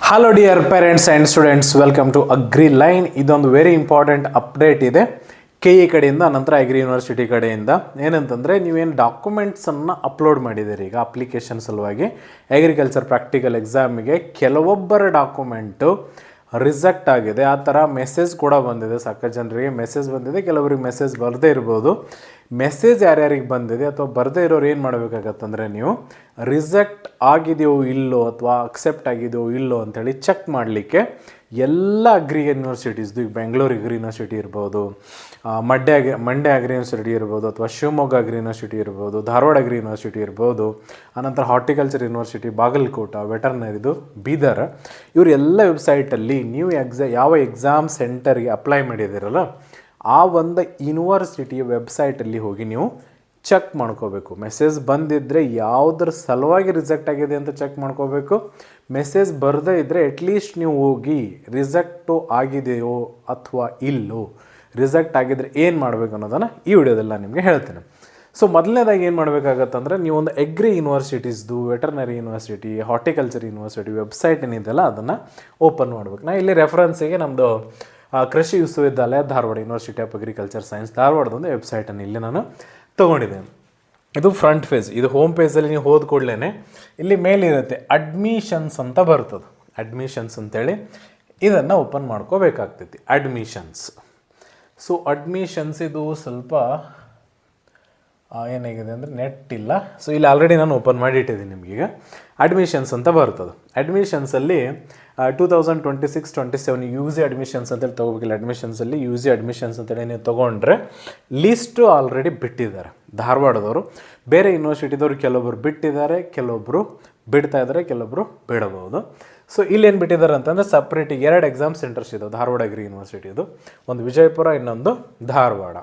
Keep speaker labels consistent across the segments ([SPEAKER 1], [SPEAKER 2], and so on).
[SPEAKER 1] Hello dear parents and students, welcome to agri line. ಇದೊಂದು very important update ಇದೆ KE ಕಡೆಯಿಂದ, ನಂತರ agri university ಕಡೆಯಿಂದ. ಏನಂತಂದರೆ, ನೀವೇನು ಡಾಕ್ಯುಮೆಂಟ್ಸನ್ನು ಅಪ್ಲೋಡ್ ಮಾಡಿದ್ದೀರಿ ಈಗ ಅಪ್ಲಿಕೇಶನ್ ಸಲುವಾಗಿ ಅಗ್ರಿಕಲ್ಚರ್ ಪ್ರಾಕ್ಟಿಕಲ್ ಎಕ್ಸಾಮಿಗೆ, ಕೆಲವೊಬ್ಬರ ಡಾಕ್ಯುಮೆಂಟು ರಿಜೆಕ್ಟ್ ಆಗಿದೆ. ಆ ಥರ ಮೆಸೇಜ್ ಕೂಡ ಬಂದಿದೆ. ಸಾಕಷ್ಟು ಜನರಿಗೆ ಮೆಸೇಜ್ ಬಂದಿದೆ, ಕೆಲವರಿಗೆ ಮೆಸೇಜ್ ಬರದೇ ಇರ್ಬೋದು. ಮೆಸೇಜ್ ಯಾರ್ಯಾರಿಗೆ ಬಂದಿದೆ ಅಥವಾ ಬರದೇ ಇರೋರು ಏನು ಮಾಡಬೇಕಾಗತ್ತಂದರೆ, ನೀವು ರಿಜೆಕ್ಟ್ ಆಗಿದೆಯೋ ಇಲ್ಲೋ ಅಥವಾ ಅಕ್ಸೆಪ್ಟ್ ಆಗಿದೆಯೋ ಇಲ್ಲೋ ಅಂಥೇಳಿ ಚೆಕ್ ಮಾಡಲಿಕ್ಕೆ ಎಲ್ಲ ಅಗ್ರಿ ಯೂನಿವರ್ಸಿಟೀಸ್ದು, ಈಗ ಬೆಂಗಳೂರು ಅಗ್ರಿ ಯೂನಿವರ್ಸಿಟಿ ಇರ್ಬೋದು, ಮಂಡ್ಯ ಅಗ್ರಿ ಯೂನಿವರ್ಸಿಟಿ ಇರ್ಬೋದು, ಅಥವಾ ಶಿವಮೊಗ್ಗ ಅಗ್ರಿ ಯೂನಿವರ್ಸಿಟಿ ಇರ್ಬೋದು, ಧಾರವಾಡ ಅಗ್ರಿ ಯೂನಿವರ್ಸಿಟಿ ಇರ್ಬೋದು, ಆನಂತರ ಹಾರ್ಟಿಕಲ್ಚರ್ ಯೂನಿವರ್ಸಿಟಿ ಬಾಗಲಕೋಟ, ವೆಟರ್ನರಿದು ಬೀದರ್, ಇವರು ಎಲ್ಲ ವೆಬ್ಸೈಟಲ್ಲಿ ನೀವು ಯಾವ ಎಕ್ಸಾಮ್ ಸೆಂಟರ್ಗೆ ಅಪ್ಲೈ ಮಾಡಿದ್ದೀರಲ್ಲ ಆ ಒಂದು ಯೂನಿವರ್ಸಿಟಿಯ ವೆಬ್ಸೈಟಲ್ಲಿ ಹೋಗಿ ನೀವು ಚೆಕ್ ಮಾಡ್ಕೋಬೇಕು. ಮೆಸೇಜ್ ಬಂದಿದ್ದರೆ ಯಾವುದ್ರ ಸಲುವಾಗಿ ರಿಜೆಕ್ಟ್ ಆಗಿದೆ ಅಂತ ಚೆಕ್ ಮಾಡ್ಕೋಬೇಕು. ಮೆಸೇಜ್ ಬರದೇ ಇದ್ದರೆ ಅಟ್ಲೀಸ್ಟ್ ನೀವು ಹೋಗಿ ರಿಜೆಕ್ಟು ಆಗಿದೆಯೋ ಅಥವಾ ಇಲ್ಲೋ, ರಿಜೆಕ್ಟ್ ಆಗಿದ್ದರೆ ಏನು ಮಾಡಬೇಕು ಅನ್ನೋದನ್ನು ಈ ವಿಡಿಯೋದಲ್ಲಿ ನಾನು ನಿಮಗೆ ಹೇಳ್ತೇನೆ. ಸೊ ಮೊದಲನೇದಾಗಿ ಏನು ಮಾಡಬೇಕಾಗತ್ತಂದರೆ, ನೀವೊಂದು ಅಗ್ರಿ ಯೂನಿವರ್ಸಿಟೀಸ್ದು, veterinary university, horticulture university website ಏನಿದೆಯಲ್ಲ ಅದನ್ನು ಓಪನ್ ಮಾಡಬೇಕು. ನಾನು ಇಲ್ಲಿ ರೆಫರೆನ್ಸಿಗೆ ನಮ್ಮದು ಕೃಷಿ ವಿಶ್ವವಿದ್ಯಾಲಯ Dharwad, university of agriculture science ಧಾರವಾಡದೊಂದು ವೆಬ್ಸೈಟನ್ನು ಇಲ್ಲಿ ನಾನು ತೊಗೊಂಡಿದ್ದೇನೆ. ಇದು ಫ್ರಂಟ್ ಪೇಜ್. ಇದು ಹೋಮ್ ಪೇಜಲ್ಲಿ ನೀವು ಹೋದ ಕೂಡಲೇ ಇಲ್ಲಿ ಮೇಲಿರುತ್ತೆ ಅಡ್ಮಿಷನ್ಸ್ ಅಂತ ಬರ್ತದೆ. ಅಡ್ಮಿಷನ್ಸ್ ಅಂತೇಳಿ ಇದನ್ನು ಓಪನ್ ಮಾಡ್ಕೋಬೇಕಾಗ್ತೈತಿ. ಅಡ್ಮಿಷನ್ಸ್. ಸೊ ಅಡ್ಮಿಷನ್ಸ್ ಇದು ಸ್ವಲ್ಪ ಏನಾಗಿದೆ ಅಂದರೆ ನೆಟ್ ಇಲ್ಲ. ಸೊ ಇಲ್ಲಿ ಆಲ್ರೆಡಿ ನಾನು ಓಪನ್ ಮಾಡಿ ಇಟ್ಟಿದ್ದೀನಿ ನಿಮಗೀಗ. ಅಡ್ಮಿಷನ್ಸ್ ಅಂತ ಬರ್ತದೆ. ಅಡ್ಮಿಷನ್ಸಲ್ಲಿ 2026-27 UG ಅಡ್ಮಿಷನ್ಸ್ ಅಂತೇಳಿ ತೊಗೋಬೇಕಿಲ್ಲ. ಅಡ್ಮಿಷನ್ಸಲ್ಲಿ UG ಅಡ್ಮಿಷನ್ಸ್ ಅಂತೇಳಿ ನೀವು ತೊಗೊಂಡ್ರೆ ಲಿಸ್ಟು ಆಲ್ರೆಡಿ ಬಿಟ್ಟಿದ್ದಾರೆ ಧಾರವಾಡದವರು. ಬೇರೆ ಯೂನಿವರ್ಸಿಟಿದವರು ಕೆಲವೊಬ್ಬರು ಬಿಟ್ಟಿದ್ದಾರೆ, ಕೆಲವೊಬ್ಬರು ಬಿಡ್ತಾ ಇದ್ದಾರೆ, ಕೆಲವೊಬ್ಬರು ಬಿಡಬಹುದು. ಸೊ ಇಲ್ಲೇನು ಬಿಟ್ಟಿದ್ದಾರೆ ಅಂತಂದರೆ, ಸಪ್ರೇಟಿಗೆ 2 ಎಕ್ಸಾಮ್ ಸೆಂಟರ್ಸ್ ಇದಾವೆ ಧಾರವಾಡ ಅಗ್ರಿ ಯೂನಿವರ್ಸಿಟಿದು. ಒಂದು ವಿಜಯಪುರ, ಇನ್ನೊಂದು ಧಾರವಾಡ.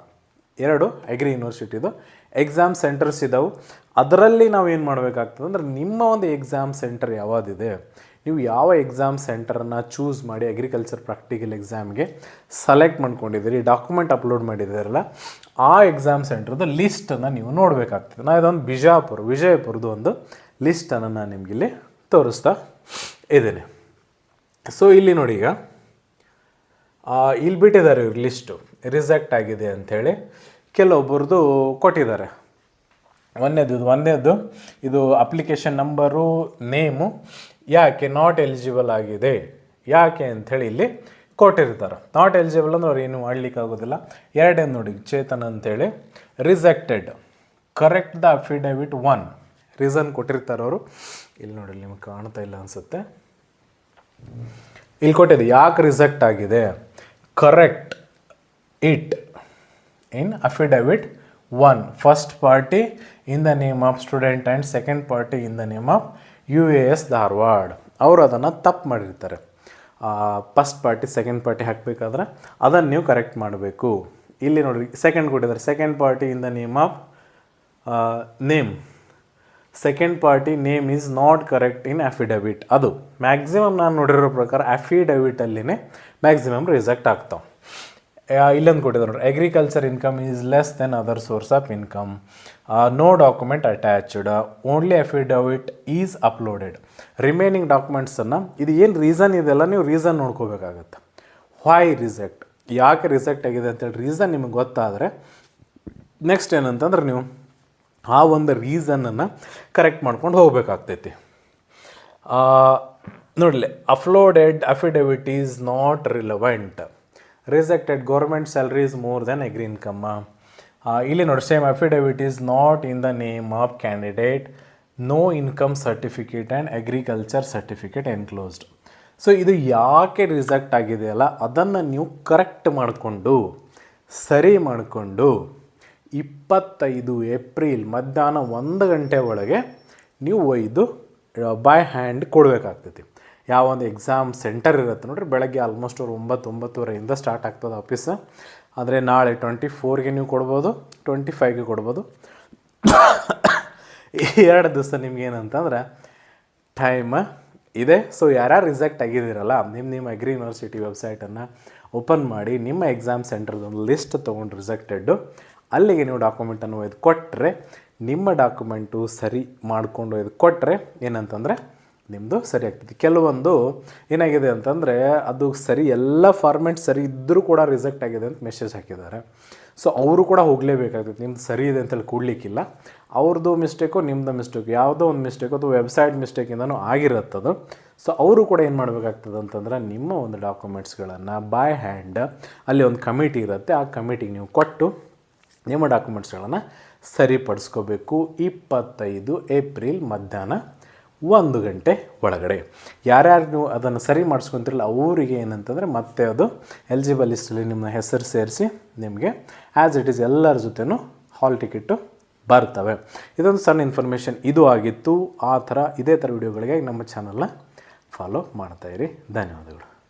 [SPEAKER 1] 2 ಅಗ್ರಿ ಯೂನಿವರ್ಸಿಟಿದು ಎಕ್ಸಾಮ್ ಸೆಂಟರ್ಸ್ ಇದ್ದಾವೆ. ಅದರಲ್ಲಿ ನಾವು ಏನು ಮಾಡಬೇಕಾಗ್ತದೆ ಅಂದರೆ, ನಿಮ್ಮ ಒಂದು ಎಕ್ಸಾಮ್ ಸೆಂಟರ್ ಯಾವುದಿದೆ, ನೀವು ಯಾವ ಎಕ್ಸಾಮ್ ಸೆಂಟರನ್ನು ಚೂಸ್ ಮಾಡಿ ಅಗ್ರಿಕಲ್ಚರ್ ಪ್ರಾಕ್ಟಿಕಲ್ ಎಕ್ಸಾಮ್ಗೆ ಸೆಲೆಕ್ಟ್ ಮಾಡ್ಕೊಂಡಿದ್ದೀರಿ, ಡಾಕ್ಯುಮೆಂಟ್ ಅಪ್ಲೋಡ್ ಮಾಡಿದ್ದೀರಲ್ಲ, ಆ ಎಕ್ಸಾಮ್ ಸೆಂಟ್ರದ್ದು ಲಿಸ್ಟನ್ನು ನೀವು ನೋಡಬೇಕಾಗ್ತದೆ. ನಾನು ಇದೊಂದು ವಿಜಯಪುರದ್ದು ಒಂದು ಲಿಸ್ಟನ್ನು ನಾನು ನಿಮಗಿಲ್ಲಿ ತೋರಿಸ್ತಾ ಇದ್ದೇನೆ. ಸೊ ಇಲ್ಲಿ ನೋಡಿ, ಈಗ ಇಲ್ಲಿ ಬಿಟ್ಟಿದ್ದಾರೆ ಇವ್ರು ಲಿಸ್ಟು, ರಿಜೆಕ್ಟ್ ಆಗಿದೆ ಅಂಥೇಳಿ ಕೆಲವೊಬ್ಬರದು ಕೊಟ್ಟಿದ್ದಾರೆ. ಒಂದನೇದು ಇದು ಅಪ್ಲಿಕೇಶನ್ ನಂಬರು, ನೇಮು, ಯಾಕೆ ನಾಟ್ ಎಲಿಜಿಬಲ್ ಆಗಿದೆ, ಯಾಕೆ ಅಂಥೇಳಿ ಇಲ್ಲಿ ಕೊಟ್ಟಿರ್ತಾರೆ. ನಾಟ್ ಎಲಿಜಿಬಲ್ ಅಂದ್ರೆ ಅವ್ರು ಏನು ಮಾಡ್ಲಿಕ್ಕೆ ಆಗೋದಿಲ್ಲ. 2 ನೋಡಿ, ಚೇತನ್ ಅಂಥೇಳಿ rejected, correct the affidavit 1 reason ಕೊಟ್ಟಿರ್ತಾರೆ ಅವರು. ಇಲ್ಲಿ ನೋಡಿ, ನಿಮಗೆ ಕಾಣ್ತಾ ಇಲ್ಲ ಅನಿಸುತ್ತೆ. ಇಲ್ಲಿ ಕೊಟ್ಟಿದೆ ಯಾಕೆ ರಿಜೆಕ್ಟ್ ಆಗಿದೆ, correct it in affidavit 1, first party in the name of student and second party in the name of UAS Dharwad. ಅವರು ಅದನ್ನು ತಪ್ಪು ಮಾಡಿರ್ತಾರೆ. ಫಸ್ಟ್ ಪಾರ್ಟಿ ಸೆಕೆಂಡ್ ಪಾರ್ಟಿ ಹಾಕಬೇಕಾದ್ರೆ ಅದನ್ನು ನೀವು ಕರೆಕ್ಟ್ ಮಾಡಬೇಕು. ಇಲ್ಲಿ ನೋಡಿರಿ, ಸೆಕೆಂಡ್ ಕೊಟ್ಟಿದ್ದಾರೆ, second party in the name of second party name is not correct in affidavit. ಅದು ಮ್ಯಾಕ್ಸಿಮಮ್ ನಾನು ನೋಡಿರೋ ಪ್ರಕಾರ ಅಫಿಡವಿಟಲ್ಲಿನೇ ಮ್ಯಾಕ್ಸಿಮಮ್ ರಿಜೆಕ್ಟ್ ಆಗ್ತಾವೆ. ಇಲ್ಲೊಂದು ಕೊಟ್ಟಿದ್ದಾರೆ ನೋಡಿ, agriculture income is less than other source of income, no document attached, only affidavit is uploaded. Remaining ಡಾಕ್ಯುಮೆಂಟ್ಸನ್ನು, ಇದು ಏನು ರೀಸನ್ ಇದೆಲ್ಲ ನೀವು ರೀಸನ್ ನೋಡ್ಕೋಬೇಕಾಗತ್ತೆ. ವೈ ರಿಜೆಕ್ಟ್, ಯಾಕೆ ರಿಜೆಕ್ಟ್ ಆಗಿದೆ ಅಂತೇಳಿ ರೀಸನ್ ನಿಮಗೆ ಗೊತ್ತಾದರೆ ನೆಕ್ಸ್ಟ್ ಏನಂತಂದ್ರೆ ನೀವು ಆ ಒಂದು ರೀಸನನ್ನು ಕರೆಕ್ಟ್ ಮಾಡ್ಕೊಂಡು ಹೋಗಬೇಕಾಗ್ತೈತಿ. ನೋಡಲಿ, uploaded affidavit is not relevant, rejected government salary is more than agri income. ಇಲ್ಲಿ ನೋಡಿ, same affidavit is not in the name of candidate, no income certificate and agriculture certificate enclosed. So ಇದು ಯಾಕೆ reject ಆಗಿದೆಯಲ್ಲ ಅದನ್ನು ನೀವು correct ಮಾಡಿಕೊಂಡು ಸರಿ ಮಾಡಿಕೊಂಡು 25 ಏಪ್ರಿಲ್ ಮಧ್ಯಾಹ್ನ 1 ಗಂಟೆ ಒಳಗೆ ನೀವು ಒಯ್ದು ಬೈ ಹ್ಯಾಂಡ್ ಕೊಡಬೇಕಾಗ್ತೈತಿ. ಯಾವ ಒಂದು ಎಕ್ಸಾಮ್ ಸೆಂಟರ್ ಇರುತ್ತೆ ನೋಡಿರಿ, ಬೆಳಗ್ಗೆ ಆಲ್ಮೋಸ್ಟ್ ಅವ್ರು 9-9:30 ಸ್ಟಾರ್ಟ್ ಆಗ್ತದೆ ಆಫೀಸು. ಅಂದರೆ ನಾಳೆ 24ಗೆ ನೀವು ಕೊಡ್ಬೋದು, 25ಗೆ ಕೊಡ್ಬೋದು. 2 ದಿವಸ ನಿಮ್ಗೇನಂತಂದ್ರೆ ಟೈಮ್ ಇದೆ. ಸೊ ಯಾರ್ಯಾರು ರಿಜೆಕ್ಟ್ ಆಗಿದ್ದೀರಲ್ಲ, ನಿಮ್ಮ ಅಗ್ರಿ ಯೂನಿವರ್ಸಿಟಿ ವೆಬ್ಸೈಟನ್ನು ಓಪನ್ ಮಾಡಿ ನಿಮ್ಮ ಎಕ್ಸಾಮ್ ಸೆಂಟರ್ದೊಂದು ಲಿಸ್ಟ್ ತೊಗೊಂಡು ರಿಜೆಕ್ಟೆಡ್ಡು ಅಲ್ಲಿಗೆ ನೀವು ಡಾಕ್ಯುಮೆಂಟನ್ನು ಒಯ್ದು ಕೊಟ್ಟರೆ, ನಿಮ್ಮ ಡಾಕ್ಯುಮೆಂಟು ಸರಿ ಮಾಡಿಕೊಂಡು ಒಯ್ದು ಕೊಟ್ಟರೆ ಏನಂತಂದರೆ ನಿಮ್ಮದು ಸರಿ ಆಗ್ತದೆ. ಕೆಲವೊಂದು ಏನಾಗಿದೆ ಅಂತಂದರೆ ಅದು ಸರಿ ಎಲ್ಲ ಫಾರ್ಮೆಟ್ ಸರಿ ಇದ್ದರೂ ಕೂಡ ರಿಜೆಕ್ಟ್ ಆಗಿದೆ ಅಂತ ಮೆಸೇಜ್ ಹಾಕಿದ್ದಾರೆ. ಸೊ ಅವರು ಕೂಡ ಹೋಗಲೇಬೇಕಾಗ್ತದೆ. ನಿಮ್ದು ಸರಿ ಇದೆ ಅಂತೇಳಿ ಕೂಡಲಿಕ್ಕಿಲ್ಲ. ಅವ್ರದ್ದು ಮಿಸ್ಟೇಕು ನಿಮ್ಮದು ಮಿಸ್ಟೇಕು, ಯಾವುದೋ ಒಂದು ಮಿಸ್ಟೇಕು ಅದು ವೆಬ್ಸೈಟ್ ಮಿಸ್ಟೇಕಿಂದನೂ ಆಗಿರುತ್ತದು. ಸೊ ಅವರು ಕೂಡ ಏನು ಮಾಡಬೇಕಾಗ್ತದೆ ಅಂತಂದ್ರೆ ನಿಮ್ಮ ಒಂದು ಡಾಕ್ಯುಮೆಂಟ್ಸ್ಗಳನ್ನು ಬೈ ಹ್ಯಾಂಡ್ ಅಲ್ಲಿ ಒಂದು ಕಮಿಟಿ ಇರುತ್ತೆ, ಆ ಕಮಿಟಿಗೆ ನೀವು ಕೊಟ್ಟು ನಿಮ್ಮ ಡಾಕ್ಯುಮೆಂಟ್ಸ್ಗಳನ್ನು ಸರಿಪಡಿಸ್ಕೋಬೇಕು 25 ಏಪ್ರಿಲ್ ಮಧ್ಯಾಹ್ನ 1 ಗಂಟೆ ಒಳಗಡೆ. ಯಾರ್ಯಾರು ನೀವು ಅದನ್ನು ಸರಿ ಮಾಡಿಸ್ಕೊತಿರಲ್ಲ ಅವರಿಗೆ ಏನಂತಂದರೆ ಮತ್ತೆ ಅದು ಎಲಿಜಿಬಲ್ ಲಿಸ್ಟಲ್ಲಿ ನಿಮ್ಮ ಹೆಸರು ಸೇರಿಸಿ ನಿಮಗೆ ಆ್ಯಸ್ ಇಟ್ ಈಸ್ ಎಲ್ಲರ ಜೊತೆನೂ ಹಾಲ್ ಟಿಕೆಟು ಬರ್ತವೆ. ಇದೊಂದು ಸಣ್ಣ ಇನ್ಫಾರ್ಮೇಷನ್ ಇದು ಆಗಿತ್ತು. ಇದೇ ಥರ ವಿಡಿಯೋಗಳಿಗೆ ನಮ್ಮ ಚಾನಲ್ನ ಫಾಲೋ ಮಾಡ್ತಾಯಿರಿ. ಧನ್ಯವಾದಗಳು.